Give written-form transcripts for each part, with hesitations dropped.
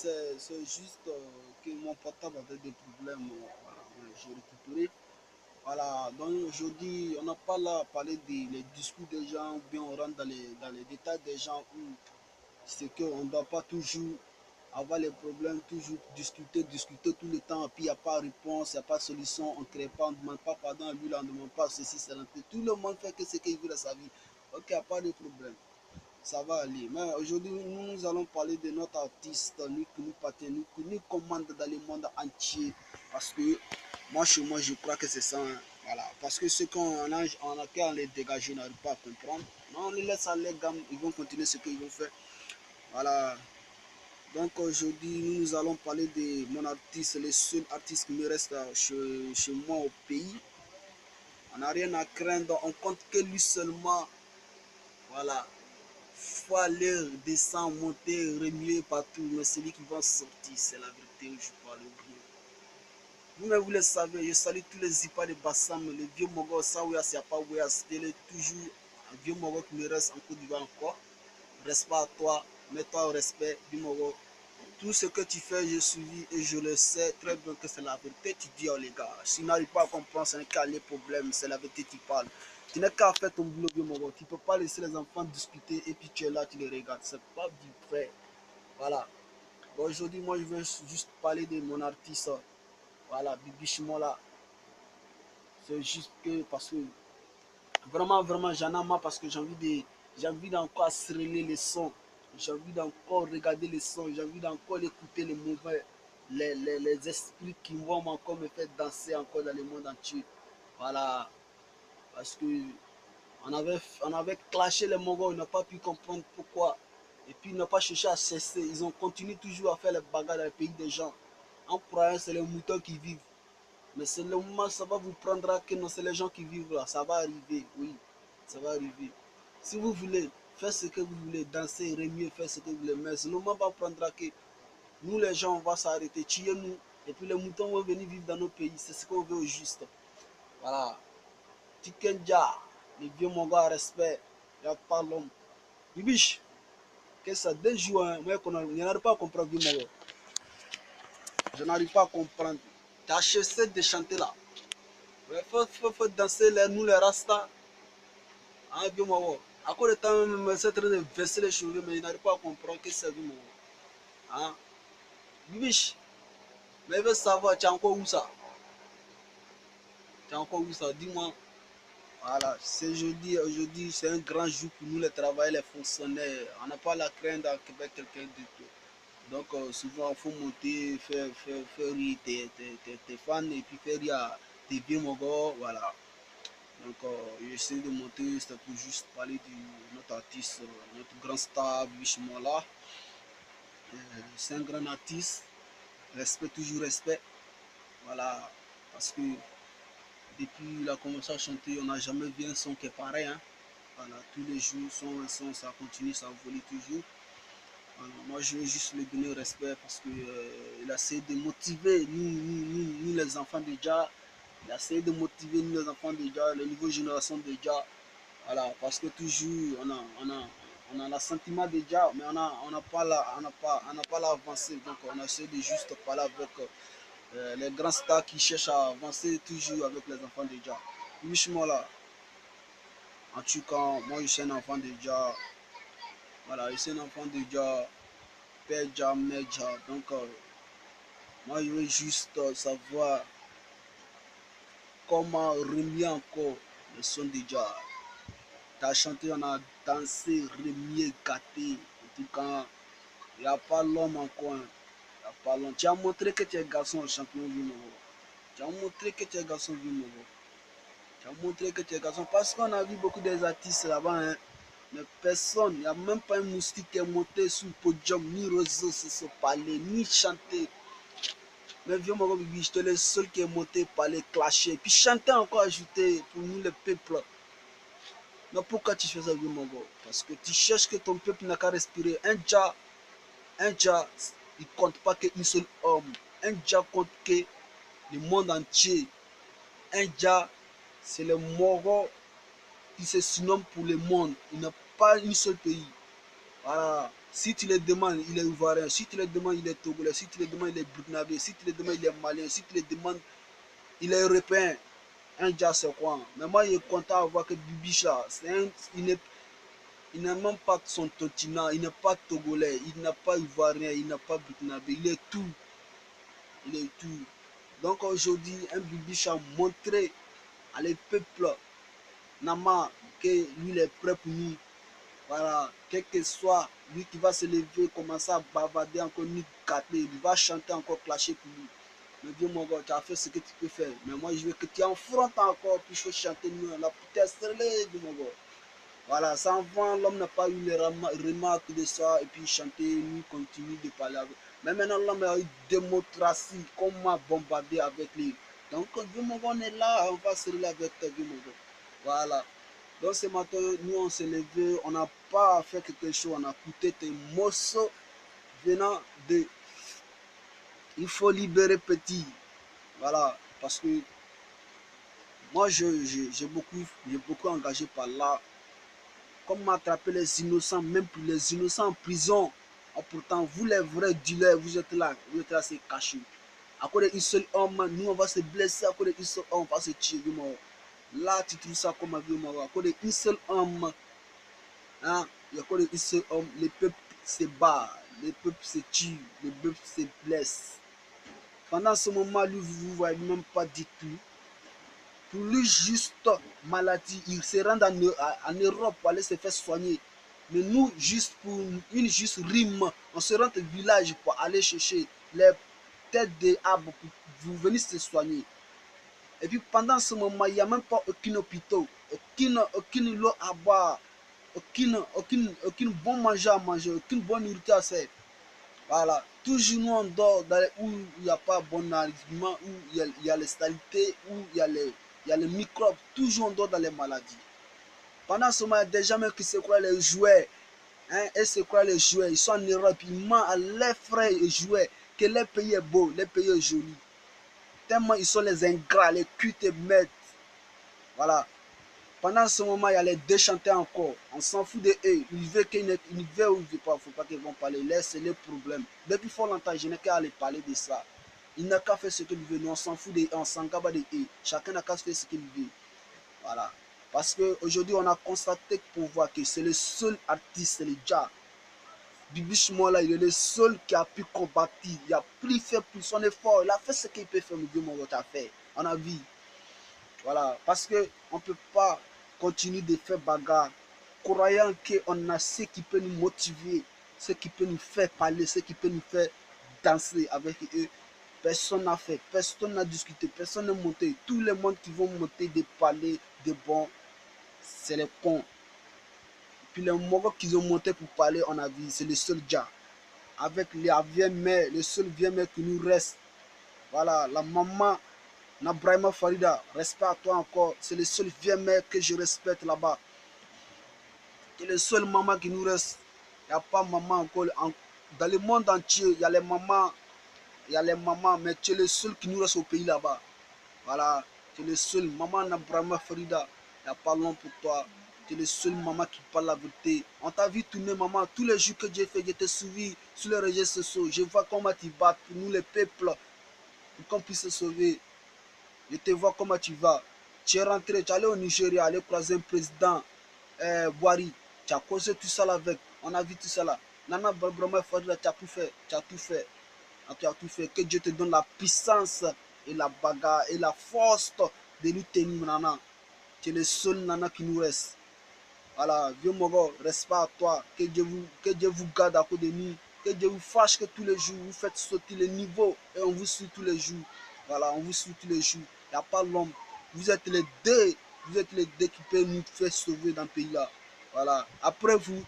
c'est juste que mon portable avait des problèmes. Voilà, j'ai récupéré. Voilà, donc aujourd'hui, on n'a pas là à parler des discours des gens, ou bien on rentre dans les détails des gens où c'est qu'on ne doit pas toujours avoir les problèmes, toujours discuter tout le temps, et puis il n'y a pas de réponse, il n'y a pas de solution, on ne crée pas, on ne demande pas pardon à lui, on ne demande pas ceci, c'est tout le monde fait que ce qu'il veut dans sa vie. Ok, il n'y a pas de problème, ça va aller. Mais aujourd'hui, nous allons parler de notre artiste, lui qui nous partait, lui qui nous commande dans le monde entier, parce que moi, chez moi, je crois que c'est ça. Hein. Voilà. Parce que ce qu'on a, on les dégager, on n'arrive pas à comprendre. Non, on les laisse à les gammes, ils vont continuer ce qu'ils vont faire. Voilà. Donc aujourd'hui, nous allons parler de mon artiste, le seul artiste qui me reste chez moi au pays. On n'a rien à craindre, on compte que lui seulement. Voilà. Faut aller, descendre, monter, remuer partout. Mais celui qui va sortir, c'est la vérité où je parle. Vous-même, vous le savez, je salue tous les zipas de Bassam, les vieux Mogos, Saouya, Siapa, c'était toujours un vieux Mogo qui me reste en Côte d'Ivoire encore. Respect à toi, mets-toi au respect du Mogo. Tout ce que tu fais, je suis et je le sais très bien que c'est la vérité. Tu dis, oh les gars, si tu n'arrives pas à comprendre, ce n'est qu'à les problèmes, c'est la vérité qui parle. Tu n'as qu'à faire ton boulot, vieux Mogo. Tu ne peux pas laisser les enfants discuter et puis tu es là, tu les regardes. C'est pas du vrai. Voilà. Bon, aujourd'hui, moi, je vais juste parler de mon artiste. Voilà, Bibi Chimola. C'est juste que parce que vraiment, vraiment, j'en ai marre parce que j'ai envie d'encore serrer les sons. J'ai envie d'encore regarder les sons. J'ai envie d'encore écouter les mauvais, les esprits qui vont encore me faire danser encore dans le monde entier. Voilà. Parce que on avait clashé les Mongols, on n'a pas pu comprendre pourquoi. Et puis, ils n'ont pas cherché à cesser. Ils ont continué toujours à faire les bagarres dans le pays des gens. En croyant que c'est les moutons qui vivent. Mais c'est le moment, ça va vous prendre que non, c'est les gens qui vivent là. Ça va arriver, oui, ça va arriver. Si vous voulez faire ce que vous voulez, danser, remuer, faire ce que vous voulez, mais le moment va prendre que nous, les gens, on va s'arrêter, tuer nous, et puis les moutons vont venir vivre dans nos pays. C'est ce qu'on veut au juste. Voilà. Tikenja, les vieux mongols à respect, il n'y a pas l'homme. Bibiche, que ça, 2 jours, hein, moi, je n'arrive pas à comprendre vieux mongols. Je n'arrive pas à comprendre. Tu as cessé de chanter là. Il faut danser nous les rastas. Hein, bien moi. À quoi le temps même c'est en train de verser les cheveux, mais il n'arrive pas à comprendre que c'est bien moi. Hein? Bibiche, mais il veut savoir, tu es encore où ça? Tu es encore où ça? Dis-moi. Voilà, c'est jeudi, aujourd'hui c'est un grand jour pour nous les travailleurs, les fonctionnaires. On n'a pas la crainte avec quelqu'un de tout. Donc souvent il faut monter, faire rire tes fans et puis faire rire tes vieux mogos, voilà. Donc, j'essaie de monter, c'était pour juste parler de notre artiste, notre grand star, Bishmola. C'est un grand artiste, respect, toujours respect. Voilà, parce que depuis qu'il a commencé à chanter, on n'a jamais vu un son qui est pareil. Hein. Voilà, tous les jours, son, ça continue, ça évolue toujours. Voilà, moi, je veux juste lui donner respect parce qu'il a essayé de motiver nous, les enfants déjà. Il a essayé de motiver nous, les enfants déjà, les nouvelles générations déjà. Voilà, parce que toujours on a le sentiment déjà, mais on n'a pas l'avancée. Donc on essaie de juste parler avec les grands stars qui cherchent à avancer toujours avec les enfants déjà. Franchement là, en tout cas, moi je suis un enfant déjà. Voilà, je suis un enfant déjà, père déjà, mère déjà. Donc moi je veux juste savoir comment remuer encore le son déjà. Tu as chanté, on a dansé, remué, gâté. En tout cas, il n'y a pas l'homme encore. Hein. Y a pas l'homme. Tu as montré que tu es garçon champion du monde. Tu as montré que tu es garçon du monde. Tu as montré que tu es garçon. Parce qu'on a vu beaucoup des artistes là-bas. Hein. Mais personne, il n'y a même pas un moustique qui est monté sur le podium, ni réseau se parler, ni chanter. Mais vieux Mogo Bibi, j'étais le seul qui est monté, parler, clasher. Puis chanter encore, ajouter pour nous le peuple. Mais pourquoi tu fais ça, vieux Mogo? Parce que tu cherches que ton peuple n'a qu'à respirer. Un Dja, il ne compte pas qu'un seul homme. Un Dja compte que le monde entier. Un Dja, c'est le Moro qui se surnomme pour le monde. Il n'a pas un seul pays. Voilà. Si tu les demandes, il est ivoirien. Si tu les demandes, il est togolais. Si tu les demandes, il est burkinabé. Si tu les demandes, il est malien. Si tu les demandes, il est européen. Un gars, c'est quoi? Mais moi, je suis content de voir que Bibicha, il n'a même pas son continent. Il n'est pas togolais. Il n'est pas ivoirien. Il n'est pas burkinabé. Il est tout. Il est tout. Donc aujourd'hui, un Bibicha a montré à les peuples Nama que lui, il est prêt pour nous. Voilà, quel que soit, lui qui va se lever, commencer à bavarder encore, nous gâter, il va chanter encore, clasher pour lui. Mais dis mon gars, tu as fait ce que tu peux faire. Mais moi, je veux que tu affrontes encore, puis je veux chanter nous, la putain, dis mon gars. Voilà, sans vent, l'homme n'a pas eu les remarques de ça, et puis chanter, nous continue de parler avec. Mais maintenant, l'homme a eu démocratie, comment bombarder avec lui. Donc, dis mon gars, on est là, on va se relayer avec toi, dis mon gars. Voilà. Donc ce matin, nous on s'est levé, on n'a pas fait quelque chose, on a écouté tes morceaux venant de il faut libérer petit. Voilà, parce que moi j'ai beaucoup engagé par là. Comme attraper les innocents, même pour les innocents en prison. Et pourtant, vous les vrais dealers, vous êtes là c'est caché. À cause d'un seul homme, nous on va se blesser, à cause d'un seul homme, on va se tuer. Là, tu trouves ça comme un vieux mort. À cause d'un seul homme, hein, il y a quoi de seul homme, les peuples se battent, les peuples se tuent, les peuples se blessent. Pendant ce moment, lui, vous ne voyez même pas du tout. Pour lui, juste maladie, il se rend en Europe pour aller se faire soigner. Mais nous, juste pour une juste rime, on se rend au village pour aller chercher les têtes des arbres pour vous venir se soigner. Et puis pendant ce moment, il n'y a même pas aucun hôpital, aucune eau à boire, aucune bon manger à manger, aucune bonne nourriture à faire. Voilà. Toujours nous on dort dans les, où il n'y a pas bon aliment, où il y a les saletés, où il y a les microbes. Toujours on dort dans les maladies. Pendant ce moment, il y a des gens qui se croient les jouets. Hein, et se croient les jouets. Ils sont en Europe, ils mentent à leurs frères et jouets que leur pays est beau, leur pays est joli. Tellement ils sont les ingrats, les culs et maîtres. Voilà. Pendant ce moment, il y a les déchantés encore. On s'en fout de eux. Ils veulent qu'ils ne veulent ou ils ne veulent pas. Il ne faut pas qu'ils vont parler. Là, c'est le problème. Depuis fort longtemps, je n'ai qu'à aller parler de ça. Il n'a qu'à faire ce qu'il veut. Nous, on s'en fout de eux. On s'en gabe de eux. Chacun n'a qu'à faire ce qu'il veut. Voilà. Parce qu'aujourd'hui, on a constaté pour voir que c'est le seul artiste, c'est le Jah. Bibiche là, il est le seul qui a pu combattre. Il a pris fait pour son effort. Il a fait ce qu'il peut faire. Dieu, mon a fait. On a vu. Voilà, parce qu'on ne peut pas continuer de faire bagarre, croyant qu'on a ce qui peut nous motiver, ce qui peut nous faire parler, ce qui peut nous faire danser avec eux. Personne n'a fait, personne n'a discuté, personne n'a monté. Tous les monde qui vont monter de parler de bon, c'est les cons. Puis les moments qu'ils ont monté pour parler, on a vu, c'est le seul Jah. Avec la vieille mère, le seul vieille mère qui nous reste. Voilà, la maman Nabrahima Farida, respect à toi encore. C'est le seul vieux mec que je respecte là-bas. C'est le seul maman qui nous reste. Il n'y a pas maman encore. Dans le monde entier, il y a les mamans. Il y a les mamans, mais tu es le seul qui nous reste au pays là-bas. Voilà. Tu es le seul. Maman Nabrahima Farida, il n'y a pas long pour toi. Tu es le seul maman qui parle la vérité. On t'a vu tourner, maman. Tous les jours que j'ai fait, je t'ai suivi sur les réseaux sociaux. Je vois comment tu bats pour nous, les peuples, pour qu'on puisse se sauver. Je te vois comment tu vas. Tu es rentré, tu es allé au Nigeria, aller croiser un président Boari. Tu as causé tout ça là avec. On a vu tout ça là. Nana Brahma Fadra, tu as tout fait. Tu as tout fait. Tu as tout fait. Que Dieu te donne la puissance et la bagarre et la force de nous tenir, Nana. Tu es le seul Nana qui nous reste. Voilà, vieux Mogo, respect à toi. Que Dieu vous garde à côté de nous. Que Dieu vous fâche que tous les jours, vous faites sauter les niveaux et on vous suit tous les jours. Voilà, on vous suit tous les jours. Il n'y a pas l'homme. Vous êtes les deux qui peuvent nous faire sauver dans ce pays-là. Voilà. Après vous,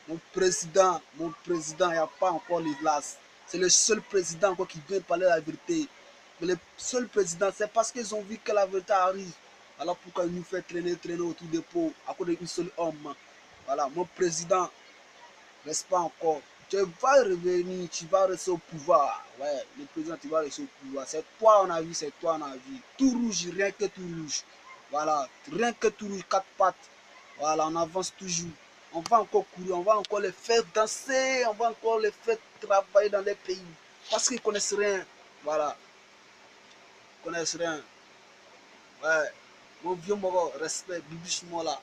mon président, il n'y a pas encore les glaces. C'est le seul président encore qui vient parler la vérité. Mais le seul président, c'est parce qu'ils ont vu que la vérité arrive. Alors pourquoi il nous fait traîner autour des pots à cause d'un seul homme? Voilà, mon président, n'est-ce pas encore? Tu vas revenir, tu vas rester au pouvoir. Ouais, le président, tu vas rester au pouvoir. C'est toi, on a vu, c'est toi, on a vu. Tout rouge, rien que tout rouge. Voilà, rien que tout rouge, quatre pattes. Voilà, on avance toujours. on va encore courir, on va encore les faire danser, on va encore les faire travailler dans les pays. Parce qu'ils ne connaissent rien. Voilà. Ils ne connaissent rien. Ouais. Mon vieux moro, respect, bibichement là.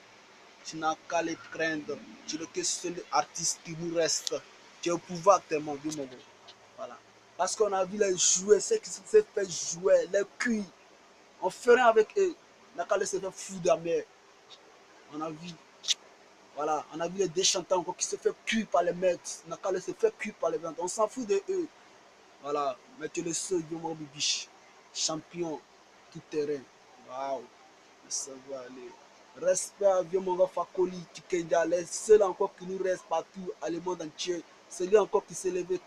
Tu n'as qu'à les craindre. Tu n'es que seul artiste qui nous reste. Tu es au pouvoir tellement, vieux moro. Voilà. Parce qu'on a vu les jouets, ceux qui se fait jouer, les cuits. On fait rien avec eux. On n'a qu'à les faire foutre de la mer. On a vu. Voilà, on a vu les déchantants encore qui se fait cuire par les maîtres. On n'a qu'à les faire cuire par les maîtres. On s'en fout de eux. Voilà, mettez le seul Yomo Bibiche. Champion, tout terrain. Waouh, ça va aller. Respect à Viomonga Fakoli, Tikenja, les seuls encore qui nous restent partout à le monde entier. C'est lui encore qui s'est levé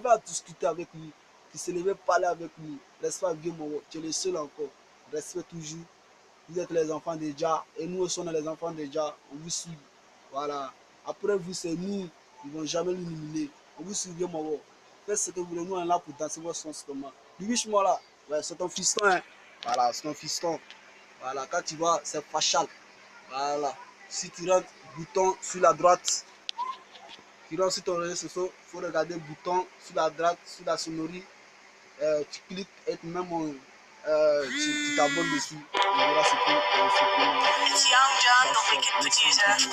à discuter avec lui, qui s'est levé à parler avec lui. Respect à Viomonga, tu es le seul encore. Respect toujours. Vous êtes les enfants déjà, et nous aussi on est les enfants déjà. On vous suit. Voilà. Après vous, c'est nous. Ils ne vont jamais l'éliminer. On vous suit, Viomonga. Faites ce que vous voulez, nous on est là pour danser votre son seulement. Lui, moi là, ouais, c'est ton fiston. Hein. Voilà, c'est ton fiston. Voilà, quand tu vois, c'est Fachal. Voilà. Si tu rentres, bouton sur la droite. Tu rentres sur ton réseau social, il faut regarder le bouton sur la droite, sur la sonnerie. Tu cliques et même tu t'abonnes dessus. Et voilà, c'est tout. It's Young John, the wicked producer.